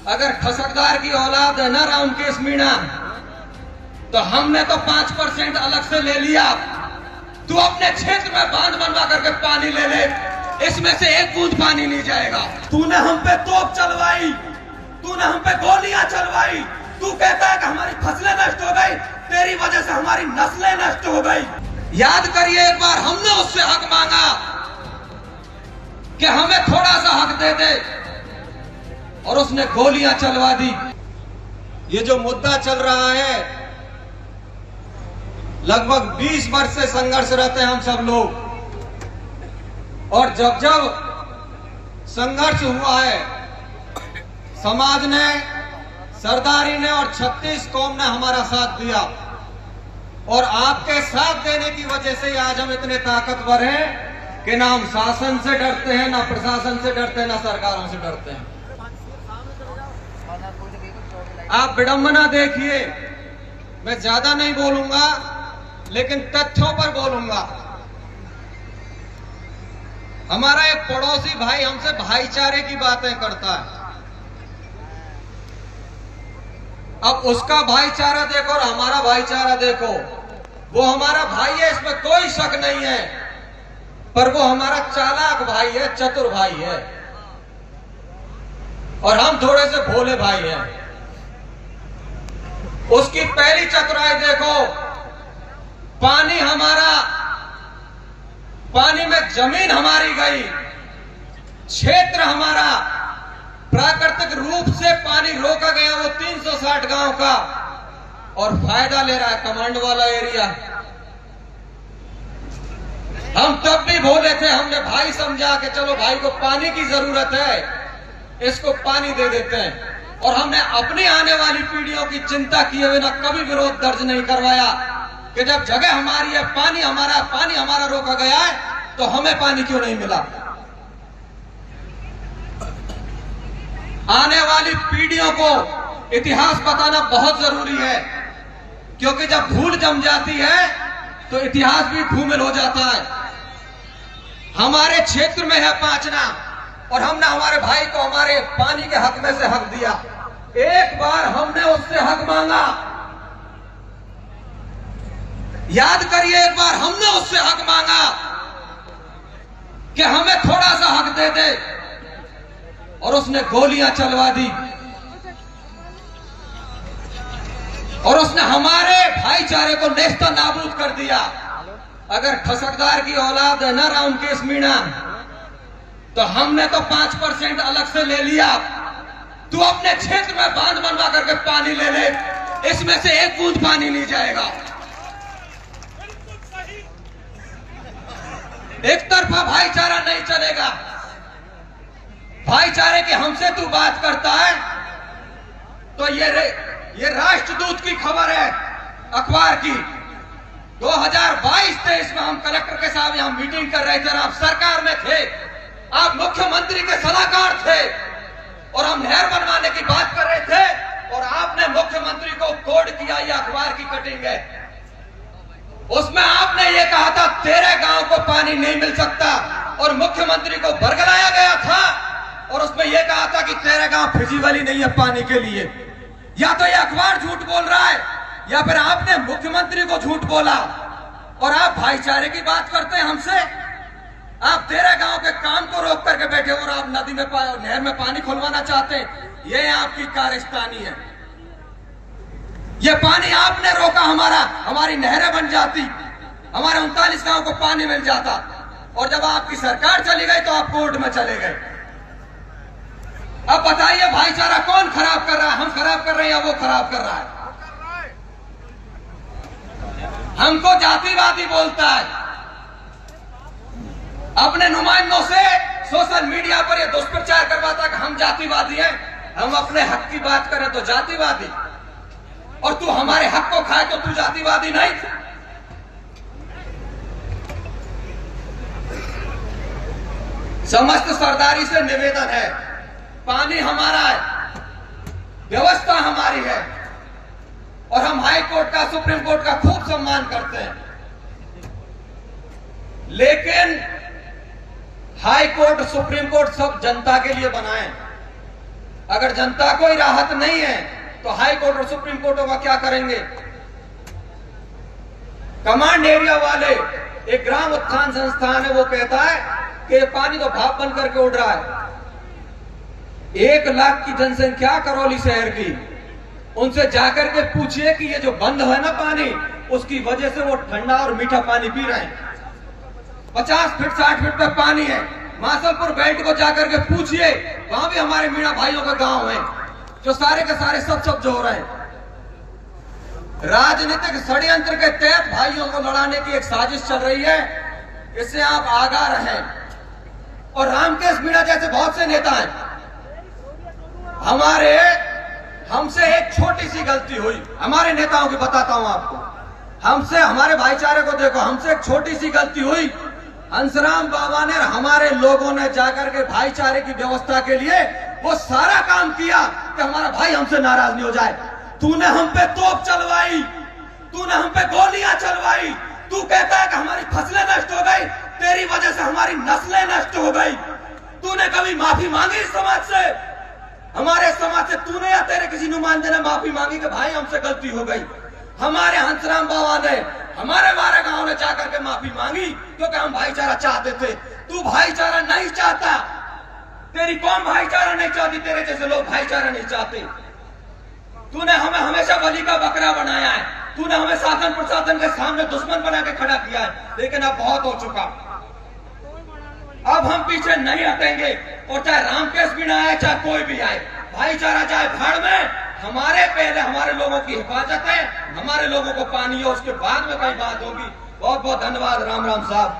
अगर खसकदार की औलाद है ना रामकेश मीणा, तो हमने तो 5% अलग से ले लिया। तू अपने क्षेत्र में बांध बनवा करके पानी ले ले, इसमें से एक बूंद पानी नहीं जाएगा। तूने हम पे तोप चलवाई, तूने हम पे गोलियां चलवाई, तू कहता है कि हमारी फसलें नष्ट हो गई, तेरी वजह से हमारी नस्लें नष्ट हो गई। याद करिए एक बार हमने उससे हक मांगा कि हमें थोड़ा सा हक दे दे, और उसने गोलियां चलवा दी। ये जो मुद्दा चल रहा है, लगभग 20 वर्ष से संघर्षरत हैं हम सब लोग, और जब जब संघर्ष हुआ है, समाज ने, सरदारी ने और 36 कौम ने हमारा साथ दिया, और आपके साथ देने की वजह से आज हम इतने ताकतवर हैं कि ना हम शासन से डरते हैं, ना प्रशासन से डरते हैं, ना सरकारों से डरते हैं। आप विडंबना देखिए, मैं ज्यादा नहीं बोलूंगा लेकिन तथ्यों पर बोलूंगा। हमारा एक पड़ोसी भाई हमसे भाईचारे की बातें करता है। अब उसका भाईचारा देखो और हमारा भाईचारा देखो। वो हमारा भाई है, इसमें कोई शक नहीं है, पर वो हमारा चालाक भाई है, चतुर भाई है, और हम थोड़े से भोले भाई हैं। उसकी पहली चतुराई देखो, पानी हमारा, पानी में जमीन हमारी गई, क्षेत्र हमारा प्राकृतिक रूप से पानी रोका गया, वो 360 गांव का, और फायदा ले रहा है कमांड वाला एरिया। हम तब भी बोले थे, हमने भाई समझा कि चलो भाई को पानी की जरूरत है, इसको पानी दे देते हैं, और हमने अपनी आने वाली पीढ़ियों की चिंता किए हुए ना कभी विरोध दर्ज नहीं करवाया कि जब जगह हमारी है, पानी हमारा रोका गया है, तो हमें पानी क्यों नहीं मिला। आने वाली पीढ़ियों को इतिहास बताना बहुत जरूरी है, क्योंकि जब भूल जम जाती है तो इतिहास भी घूमिल हो जाता है। हमारे क्षेत्र में है पांचना, और हमने हमारे भाई को हमारे पानी के हक में से हक दिया। एक बार हमने उससे हक मांगा, याद करिए, एक बार हमने उससे हक मांगा कि हमें थोड़ा सा हक दे दे, और उसने गोलियां चलवा दी, और उसने हमारे भाईचारे को नेस्ता नाबूद कर दिया। अगर खसकदार की औलाद है ना रामकेश मीणा, तो हमने तो 5% अलग से ले लिया। तू अपने क्षेत्र में बांध बनवा करके पानी ले ले, इसमें से एक बूंद पानी नहीं जाएगा। एक तरफा भाईचारा नहीं चलेगा। भाईचारे की हमसे तू बात करता है, तो ये राष्ट्रदूत की खबर है अखबार की। 2022-23 में हम कलेक्टर के साथ यहां मीटिंग कर रहे थे, और आप सरकार में थे, आप मुख्यमंत्री के सलाहकार थे, और हम नहर बनवाने की बात कर रहे थे, और आपने मुख्यमंत्री को कोड किया, यह अखबार की कटिंग है। उसमें आपने ये कहा था तेरे गांव को पानी नहीं मिल सकता, और मुख्यमंत्री को बरगलाया गया था, और उसमें यह कहा था कि तेरे गांव फिजिबल ही नहीं है पानी के लिए। या तो यह अखबार झूठ बोल रहा है, या फिर आपने मुख्यमंत्री को झूठ बोला, और आप भाईचारे की बात करते हैं हमसे। आप तेरे गांव के काम को रोक करके बैठे हो, और आप नदी में नहर में पानी खुलवाना चाहते हैं। ये आपकी कारस्तानी है। ये पानी आपने रोका, हमारी नहरें बन जाती, हमारे 39 गांव को पानी मिल जाता, और जब आपकी सरकार चली गई तो आप कोर्ट में चले गए। अब बताइए भाईचारा कौन खराब कर रहा है? हम खराब कर रहे हैं या वो खराब कर रहा है? हमको जातिवादी बोलता है, अपने नुमाइंदों से सोशल मीडिया पर यह दुष्प्रचार करवाता कि हम जातिवादी हैं। हम अपने हक की बात करें तो जातिवादी, और तू हमारे हक को खाए तो तू जातिवादी नहीं। समस्त सरदारी से निवेदन है, पानी हमारा है, व्यवस्था हमारी है, और हम हाई कोर्ट का, सुप्रीम कोर्ट का खूब सम्मान करते हैं, लेकिन हाई कोर्ट, सुप्रीम कोर्ट सब जनता के लिए बनाए। अगर जनता को ही राहत नहीं है तो हाई कोर्ट और सुप्रीम कोर्टों का क्या करेंगे? कमांड एरिया वाले एक ग्राम उत्थान संस्थान है, वो कहता है कि ये पानी तो भाप बन करके उड़ रहा है। 1 लाख की जनसंख्या करौली शहर की, उनसे जाकर के पूछिए कि ये जो बंद है ना पानी, उसकी वजह से वो ठंडा और मीठा पानी पी रहे हैं। 50 फीट 60 फीट पे पानी है। मासलपुर बेल्ट को जाकर के पूछिए, वहां भी हमारे मीणा भाइयों का गांव है जो सारे के सारे सब जो हो रहे हैं। राजनीतिक षड्यंत्र के तहत भाइयों को लड़ाने की एक साजिश चल रही है, इससे आप आगाह रहें। और रामकेश मीणा जैसे बहुत से नेता हैं, हमसे एक छोटी सी गलती हुई, हमारे नेताओं की बताता हूं आपको, हमसे, हमारे भाईचारे को देखो, हमसे एक छोटी सी गलती हुई। हंसराम बाबा ने, हमारे लोगों ने जाकर के भाईचारे की व्यवस्था के लिए वो सारा काम किया कि हमारा भाई हमसे नाराज नहीं हो जाए। तूने हम पे तोप चलवाई, तूने हम पे गोलियां चलवाई, तू कहता है कि हमारी फसलें नष्ट हो गई, तेरी वजह से हमारी नस्लें नष्ट हो गई। तूने कभी माफी मांगी इस समाज से? हमारे समाज से तूने या तेरे किसी नुमाइंदे ने माफी मांगी कि भाई हमसे गलती हो गई? हमारे हंसराम बाबा ने, हमारे गांव ने जाकर के माफी मांगी क्योंकि हम भाईचारा चाहते थे। तू भाईचारा नहीं चाहता, तेरी कौम भाईचारा नहीं चाहती, तेरे जैसे लोग भाईचारा नहीं चाहते। तूने हमें हमेशा बलि का बकरा बनाया है, तूने हमें शासन प्रशासन के सामने दुश्मन बना के खड़ा किया है, लेकिन अब बहुत हो चुका। अब हम पीछे नहीं हटेंगे, और चाहे रामकेश मीणा आए, चाहे कोई भी आए, भाईचारा जाए भाड़ में। पहले हमारे लोगों की हिफाजत है, हमारे लोगों को पानी है, उसके बाद में कई बात होगी। बहुत बहुत धन्यवाद। राम राम साहब।